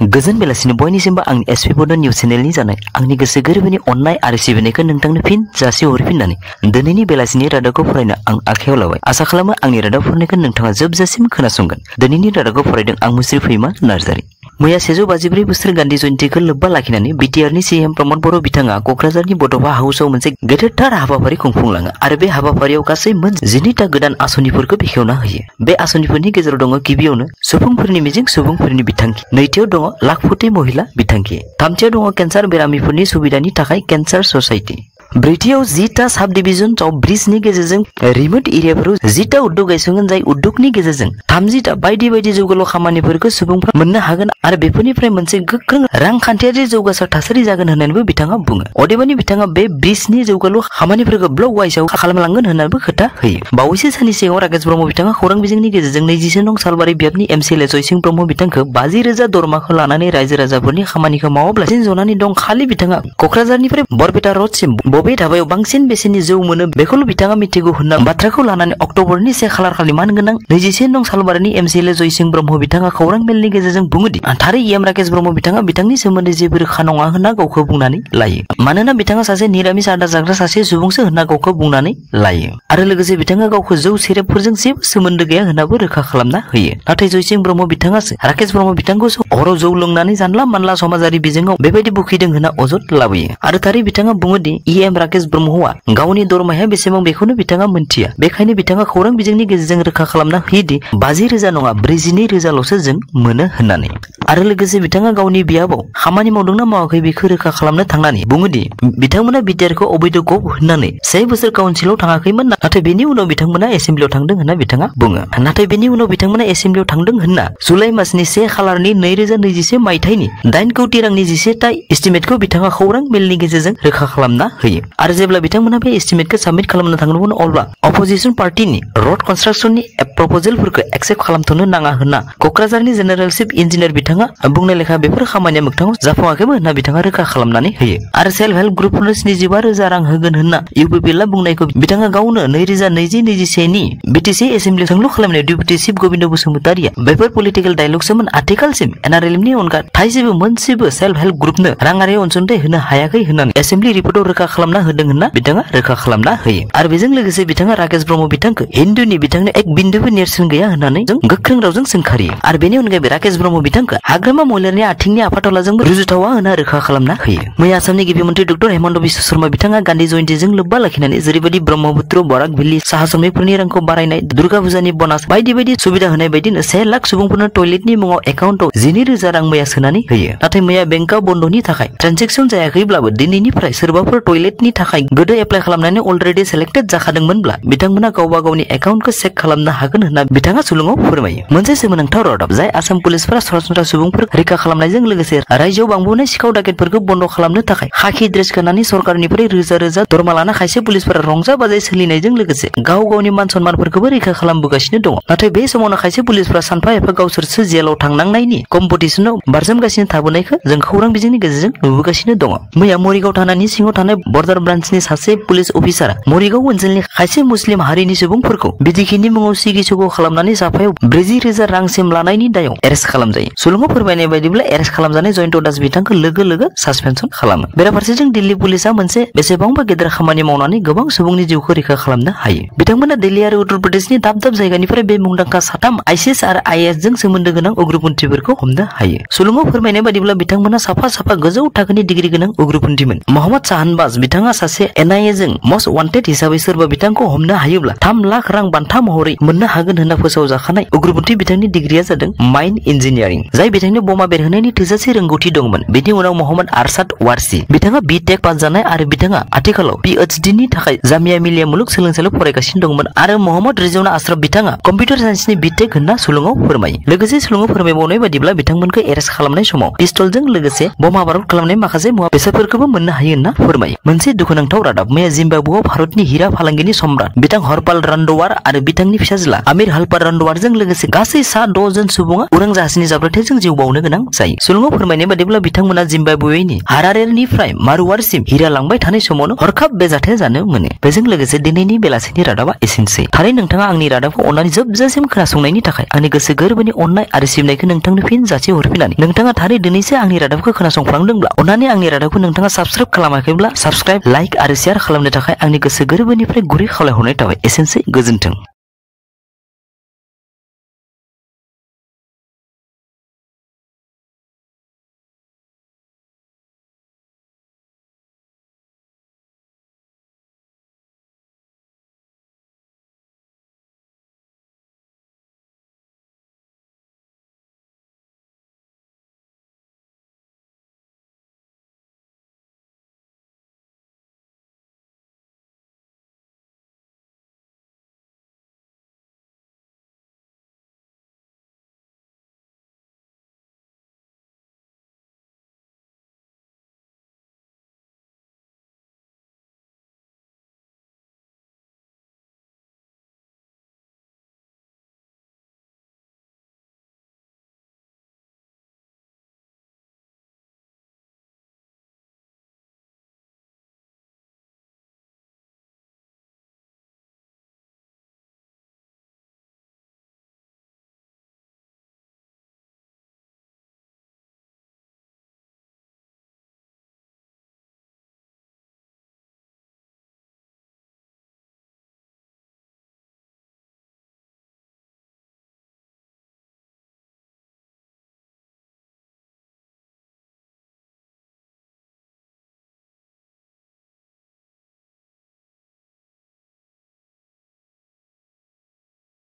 गोजोन बेलासिनि बयनिसिमबो आंनि एसपि बड' निउस चेनेलनि जानाय आंनि गोसो गोरबोनि अननाय आरो सिबिनायखौ नोंथांनो फिन जासि हरफिननानै दिनैनि बेलासिनि रादाबखौ फरायनो आं आखायाव लाबाय। आसा खालामो आंनि रादाब फरायनायखौ नोंथाङा जोबजासिम खोनासंगोन। दिनैनि रादाबखौ फरायदों आं मुस्रि फैमा नार्जारि। मैया 152 बोसोर गान्धी जयन्तीखौ लोब्बा लाखिनानै बिटिआरनि सीएम प्रमद बर' बिथाङा क'क्राझारनि बड'फा हाउसआव मोनसे गेदेरथार हाबाफारि खुंफुंलाङो आरो बे हाबाफारियाव गासै मोन 12टा गोदान आसनिफोरखौ बेखेवना होयो। बे आसनिफोरनि गेजेराव दङ गिबियावनो सुबुंफोरनि मिजिं सुबुंफोरनि बिथांखि, नैथियाव दङ लाखपति महिला बिथांखि, थामथियाव दङ केन्सार बेरामिफोरनि सुबिदानि थाखाय केन्सार ससाइटि, ब्रैथियाव 10टा साब डिभिजन टप ब्रिजनि गेजेरजों रिमोट एरियाफोराव 10टा उद्योग गायसनगोन, जाय उद्योगनि गेजेरजों 30टा बायदि बायदि जौगालु खामानिफोरखौ सुबुंफ्रा मोननो हागोन आरो बेफोरनिफ्राय मोनसे गोख्रों रांखान्थियारि जौगासार थासारि जागोन होननानैबो बिथाङा बुङो। अदेबानि बिथाङा बे ब्रिजनि जौगालु खामानिफोरखौ ब्लक वाइसआव खालामलांगोन होननानैबो खोथा होयो। बावैसो साननि सिगाङाव राकेश ब्रह्म बिथाङा खौरां बिजोंनि गेजेरजों 20 नं सालबारि बियाबनि एमसिएलए जयसिं ब्रह्म बिथांखौ 50,000 दरमाखौ लानानै रायजो राजाफोरनि खामानिखौ मावाब्लासिनो जनानै दं। खालि बिथाङा क'क्राझारनिफ्राय बरपेटा रडसिम बबे धाबायाव बांसिन बेसेननि जौ मोनो बेखौल' बिथाङा मिथिगौ होनना बाथ्राखौ लानानै अक्ट'बरनि 1 खालार खालि मानगोनां 21 नं सालबारिनि एमसिएलए जयसिं ब्रह्म बिथाङा खौरां मेलनि गेजेरजों बुङोदि थारै एम राकेश ब्रह्म बिथाङा बिथांनि सोमोन्दै जेबो रोखा नङा होनना गावखौ बुंनानै लायो। मानोना बिथाङा सासे निरामिस आदार जाग्रा सासे सुबुंसो होनना गावखौ बुंनानै लायो आरो लोगोसे बिथाङा गावखौ जौ सेरेबफोरजों जेबो सोमोन्दो गैया होननाबो रोखा खालामना होयो। नाथाय जयसिं ब्रह्म बिथाङासो राकेश ब्रह्म बिथांखौसो हराव जौ लोंनानै जानला मानला समाजारि बिजोङाव बेबायदि बुखिदों होनना अजद लाबोयो आरो थारै बिथाङा बुङोदि एम राकेश ब्रह्मआ गावनि दरमाया बेसेबां बेखौनो बिथाङा मोनथिया। बेखायनो बिथाङा खौरां बिजोंनि गेजेरजों रोखा खालामना होयोदि 50,000 नङा 42,000ल'सो जों मोनो होननानै। आरो लोगोसे बिथाङा गावनि बियाबाव खामानि मावदोंना मावाखै बेखौ रोखा खालामनो थांनानै बुङोदि बिथांमोना बिटिआरखौ अबैध गभ होननानै 1 बोसोर काउन्सिलाव थाङाखैमोन, नाथाय बेनि उनाव बिथांमोना एसेम्ब्लियाव थांदों होनना बिथाङा बुङो। नाथाय बेनि उनाव बिथांमोना एसेम्ब्लियाव थांदों होनना जुलाइ मासनि 1 खालारनि 2021 मायथाइनि 8 कौटि रांनि 11टा एस्टिमेटखौ बिथाङा खौरां मेलनि गेजेरजों रोखा खालामना होयो। आरो जेब्ला बिथांमोना बे एस्टिमेटखौ साबमिट खालामनो थांदोंमोन अब्ला अपोजिसन पार्टिनि रड कन्स्ट्राक्सननि प्रप'जेलफोरखौ एक्सेप्ट खालामथ'नो नाङा होनना क'क्राझारनि जेनेरेल चिफ इन्जिनियार बिथाङा बुंनाय लेखा बेफोर खामानिया मोगथाङाव जाफुङाखैबो होनना बिथाङा रोखा खालामनानै होयो। आरो सेल्फ हेल्प ग्रुपफोरनो 75,000 रां होगोन होनना इउपिपिएलआ बुंनायखौ बिथाङा गावनो 2020-21 नि बिटिसि एसेम्ब्लि सोंलु खालामनाय डेपुटि चिफ गबिन्द बसुमतारिया बेफोर पलिटिकेल डायलगसोमोन। आथिखालसिम एनआरएलएमनि अनगा थाइसेबो मोनसेबो सेल्फ हेल्प ग्रुपनो राङारि अनसुंथाइ होनो हायाखै होननानै एसेम्ब्लि रिपर्टआव रोखा खालामना होदों होनना बिथाङा रोखा खालामना होयो। आरो बेजों लोगोसे बिथाङा राकेश ब्रह्म बिथांखौ हिन्दुनि बिथांनो एक बिन्दुबो नेरसोन गैया होननानै जों गोख्रों रावजों सोंखारियो। आरो बेनि अनगायैबो राकेश ब्रह्म बिथांखौ हाग्रामा महिलारनि आथिंनि आफाथलाजोंबो रुजुथावा होनना रोखा खालामना होयो। मैया आसामनि गिबि मन्त्रि डक्टर हेमन्त बिश्व शर्मा बिथाङा गान्धी जयन्तीजों लोब्बा लाखिनानै जेरैबायदि ब्रह्मपुत्र बराक भेलि साहा श्रमिकफोरनि रांखौ बारायनाय, दुर्गा फुजानि बनास बायदि बायदि सुबिदा होनाय बायदिनो 1 लाख सुबुंफोरनो टयलेटनि मुङाव एकाउन्टआव 12,000 रां मैया सोनानै होयो। नाथाय मैया बेंकआ बन्दनि थाखाय ट्रेन्जेक्सन जायाखैब्लाबो दिनैनिफ्राय सोरबाफोर टयलेटनि थाखाय गोदो एप्लाइ खालामनानै अलरेडि सेलेक्टेड जाखादोंमोनब्ला बिथांमोना गावबा गावनि एकाउन्टखौ चेक खालामनो हागोन होनना बिथाङा सुलुङाव फोरमायो। मोनसे सोमोनांथाव रादाब जाय आसाम पुलिसफोरा सरासनस्रा सुबुंफोरखौ रैखा खालामनायजों लोगोसे रायजोआव बांबोनाय सिखाव दाकेटफोरखौ बन्द खालामनो थाखाय खाखि ड्रेस गाननानै सरकारनिफ्राय रोजा रोजा दरमा लाना खायसे पुलिसफोरा रंजा बाजायै सोलिनायजों लोगोसे गाव गावनि मान सन्मानफोरखौबो रैखा खालामबोगासिनो दङ। नाथाय बे समावनो खायसे पुलिसफोरा सानफा एफा गावसोरसो जेलाव थांनांनायनि कम्पिटिसनाव बारजोमगासिनो थाबोनायखौ जों खौरां बिजोंनि गेजेरजों नुबोगासिनो दङ। मैया मरिगाव थानानि सिङाव थानाय बर्डार ब्रान्सनि सासे पुलिस अफिसारा मरिगाव ओनसोलनि खायसे मुस्लिम हारिनि सुबुंफोरखौ बिदिखिनि मुङाव सिगि सुगु खालामनानै जाफायाव 40,000 रांसिम लानायनि दायाव एरेस्ट खालामजायो। सुलुङाव फोरमायनाय बायदिब्ला एरेस्ट खालामजानाय जयन्त दास बिथांखौ लोगो लोगो सासपेनसन खालामो। बेराफारसेजों दिल्ली पुलिसा मोनसे बेसेबांबा गेदेर खामानि मावनानै गोबां सुबुंनि जिउखौ रैखा खालामनो हायो। बिथांमोना दिल्ली आरो उत्तर प्रदेशनि दाब दाब जायगानिफ्राय बे मुंदांखा 3 आइसिस आरो आइएस जों सोमोन्दो गोनां उग्रपन्थिफोरखौ हमनो हायो। सुलुङाव फोरमायनाय बायदिब्ला बिथांमोना साफा गोजौ थाखोनि डिग्री गोनां उग्रपन्थिमोन। मोहम्मद शाहनवाज बिथाङा सासे एनआईए जों मस्ट वान्टेड हिसाबै सोरबा बिथांखौ हमनो हायोब्ला 3 लाख रां बान्था महरै मोननो हागोन होनना फोसावजाखानाय उग्रपन्थि बिथांनि डिग्रीया जादों माइन इन्जिनियारिं, जाय बिथांनि बमा बेरहोनायनि थोजासे रोंगौथि दंमोन। बिनि उनाव मोहम्मद आरशाद वारसी बिथाङा बिटेक पास जानाय आरो बिथाङा आथिखालाव पिएचडि नि थाखाय जामिया मिलिया मुलुग सोलोंसालियाव फरायगासिनो दंमोन आरो मोहम्मद रिजवाना आशराफ बिथाङा कम्पिउटार साइन्सनि बिटेक होनना सुलुङाव फोरमायो। लोगोसे सुलुङाव फोरमायबावनाय बायदिब्ला बिथांमोनखौ एरेस्ट खालामनाय समाव पिस्तलजों लोगोसे बमा बारुद खालामनाय माखासे मुवा बेसादफोरखौबो मोननो हायो होनना फोरमायो। मोनसे दुखुनांथाव रादाब मैया जिम्बाब्वेआव भारतनि हिरा फालांगिनि सम्राट बिथां हरपाल रान्डवार आरो बिथांनि फिसाज्ला आमिर हरपाल रान्डवारजों लोगोसे गासै 6 जन सुबुङा उरां जाहाजनि जाब्रबथायजों जिउ बावनो गोनां जायो। सुलुङाव फोरमायनाय बादिब्ला बिथांमोना जिम्बाब्वेनि हारारेनिफ्राय मारुवारसिम हिरा लांबाय थानाय समावनो हरखाब बे जाथाया जानो मोनो। बेजों लोगोसे दिनैनि बेलासिनि रादाबा एसेनोसै। थारै नोंथाङा आंनि रादाबखौ अननानै जोबजासिम खोनासंनायनि थाखाय आंनि गोसो गोरबोनि अननाय आरो सिबिनायखौ नोंथांनो फिन जासि हरफिननानै नोंथाङा थारै दिनैसो आंनि रादाबखौ खोनासंफ्लांदोंब्ला अननानै आंनि रादाबखौ नोंथाङा साबस्क्राइब खालामाखैब्ला साबस्क्राइब, लाइक आरो शेयार खालामनो थाखाय आंनि गोसो गोरबोनिफ्राय गुरै खावलायहरनाय थाबाय। एसेनोसै, गोजोन्थों।